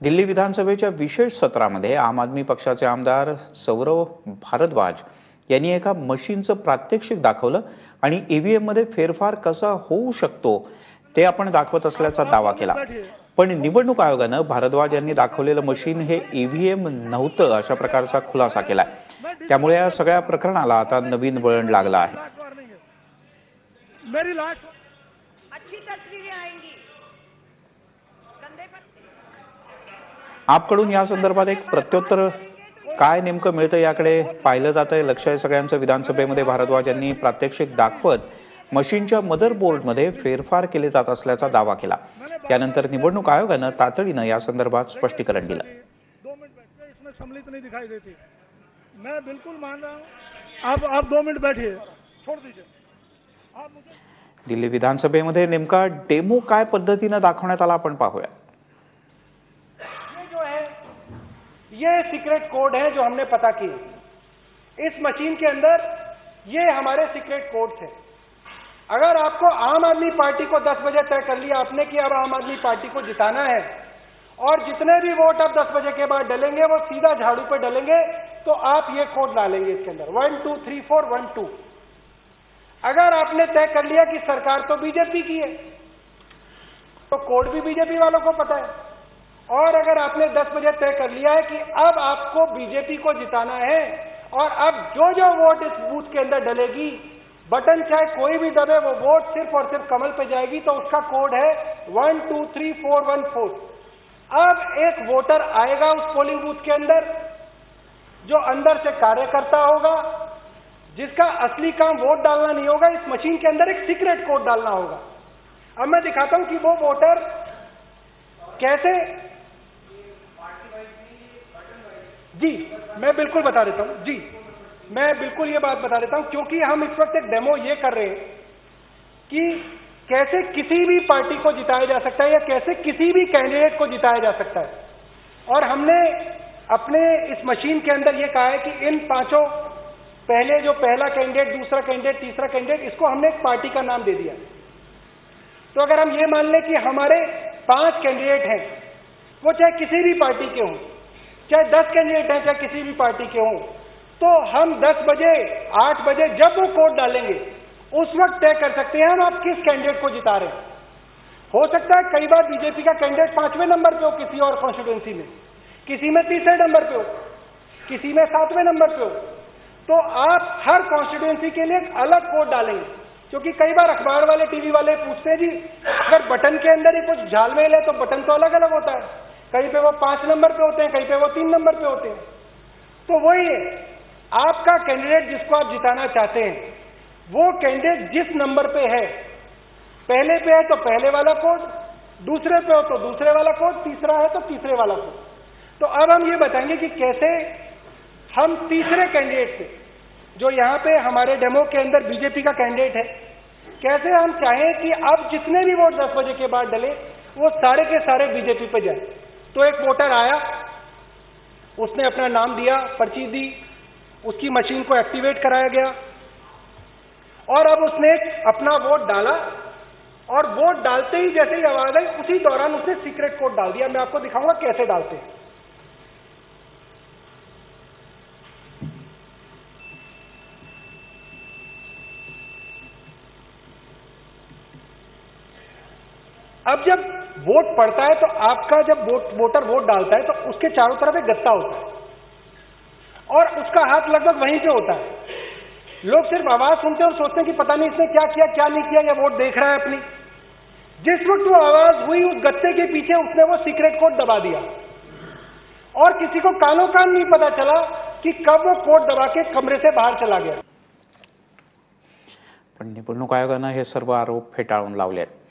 दिल्ली विधानसभेच्या विशेष सत्रामध्ये आम आदमी पक्षाचे आमदार सौरव भारद्वाज यांनी एका मशीनचं प्रात्यक्षिक दाखवलं आणि ईव्हीएम मध्ये फेरफार कसा होऊ शकतो ते आपण दाखवत असल्याचा दावा केला। पण निवडणूक आयोगाने भारद्वाज यांनी दाखवलेलं मशीन हे ईव्हीएम नव्हतं अशा प्रकारचा खुलासा केला। त्यामुळे या सगळ्या प्रकरणाला आता नवीन वळण लागलं आहे। आपकडून या संदर्भात एक प्रत्युत्तर काय नेमकं मिळतं याकडे पाहिलं जातंय। लक्ष आहे सगळ्यांचं। विधानसभेमध्ये भारद्वाज यांनी प्रात्यक्षिक दाखवत मशीनच्या मदरबोर्डमध्ये फेरफार केले जात असल्याचा दावा केला। त्यानंतर निवडणूक आयोगाने तातडीने या संदर्भात स्पष्टीकरण दिलं। 2 मिनट बैठिए, इसमें सम्मिलित नहीं दिखाई देती। मैं बिल्कुल मान रहा हूं। आप 2 मिनट बैठिए, छोड़ दीजिए। दिल्ली विधानसभेमध्ये नेमका डेमो काय पद्धतीने दाखवण्यात आला आपण पाहूया। ये सीक्रेट कोड है जो हमने पता किए। इस मशीन के अंदर ये हमारे सीक्रेट कोड्स हैं। अगर आपको आम आदमी पार्टी को 10 बजे तय कर लिया आपने कि अब आम आदमी पार्टी को जिताना है और जितने भी वोट अब 10 बजे के बाद डलेंगे वो सीधा झाड़ू पे डलेंगे, तो आप ये कोड डालेंगे इसके अंदर 1 2 3 4 1 2। अगर आपने तय कर लिया कि सरकार तो बीजेपी की है तो कोड भी बीजेपी वालों को पता है। और अगर आपने 10 बजे तय कर लिया है कि अब आपको बीजेपी को जिताना है और अब जो जो वोट इस बूथ के अंदर डलेगी, बटन चाहे कोई भी दबे, वो वोट सिर्फ और सिर्फ कमल पे जाएगी, तो उसका कोड है 1 2 3 4 1 4। अब एक वोटर आएगा उस पोलिंग बूथ के अंदर जो अंदर से कार्यकर्ता होगा, जिसका असली काम वोट डालना नहीं होगा, इस मशीन के अंदर एक सीक्रेट कोड डालना होगा। अब मैं दिखाता हूं कि वो वोटर कैसे। जी मैं बिल्कुल बता देता हूं। जी मैं बिल्कुल ये बात बता देता हूं, क्योंकि हम इस वक्त एक डेमो ये कर रहे हैं कि कैसे किसी भी पार्टी को जिताया जा सकता है या कैसे किसी भी कैंडिडेट को जिताया जा सकता है। और हमने अपने इस मशीन के अंदर ये कहा है कि इन पांचों, पहले जो पहला कैंडिडेट, दूसरा कैंडिडेट, तीसरा कैंडिडेट, इसको हमने एक पार्टी का नाम दे दिया। तो अगर हम ये मान लें कि हमारे 5 कैंडिडेट हैं, वो चाहे किसी भी पार्टी के हों, चाहे 10 कैंडिडेट हैं चाहे किसी भी पार्टी के हों, तो हम 10 बजे 8 बजे जब वो कोड डालेंगे उस वक्त तय कर सकते हैं हम आप किस कैंडिडेट को जिता रहे हैं। हो सकता है कई बार बीजेपी का कैंडिडेट 5वें नंबर पे हो किसी और कॉन्स्टिट्यूएंसी में, किसी में 3रे नंबर पे हो, किसी में 7वें नंबर पे हो, तो आप हर कॉन्स्टिट्यूएंसी के लिए एक अलग कोड डालेंगे। क्योंकि कई बार अखबार वाले, टीवी वाले पूछते हैं जी अगर बटन के अंदर ही कुछ झालमेल है तो बटन तो अलग अलग होता है, कहीं पे वो 5 नंबर पे होते हैं, कहीं पे वो 3 नंबर पे होते हैं। तो वही है, आपका कैंडिडेट जिसको आप जिताना चाहते हैं वो कैंडिडेट जिस नंबर पे है, पहले पे है तो पहले वाला कोड, दूसरे पे हो तो दूसरे वाला कोड, तीसरा है तो तीसरे वाला कोड। तो अब हम ये बताएंगे कि कैसे हम तीसरे कैंडिडेट से, जो यहाँ पे हमारे डेमो के अंदर बीजेपी का कैंडिडेट है, कैसे हम चाहें कि अब जितने भी वोट 10 बजे के बाद डले वो सारे के सारे बीजेपी पे जाए। तो एक वोटर आया, उसने अपना नाम दिया, पर्ची दी, उसकी मशीन को एक्टिवेट कराया गया और अब उसने अपना वोट डाला और वोट डालते ही जैसे ही आवाज आई उसी दौरान उसने सीक्रेट कोड डाल दिया। मैं आपको दिखाऊंगा कैसे डालते हैं। अब जब वोट पड़ता है तो आपका जब वोटर वोट डालता है तो उसके चारों तरफ एक गत्ता होता है और उसका हाथ लगभग वहीं पे होता है। लोग सिर्फ आवाज सुनते हैं और सोचते हैं कि पता नहीं इसने क्या किया क्या नहीं किया, या वोट देख रहा है अपनी। जिस वक्त वो आवाज हुई उस गत्ते के पीछे उसने वो सीक्रेट कोड दबा दिया और किसी को कानो कान नहीं पता चला कि कब वो कोड दबा के कमरे से बाहर चला गया। पण निवडणूक आयोगाने हे सर्व आरोप फेटाळून लावले आहेत।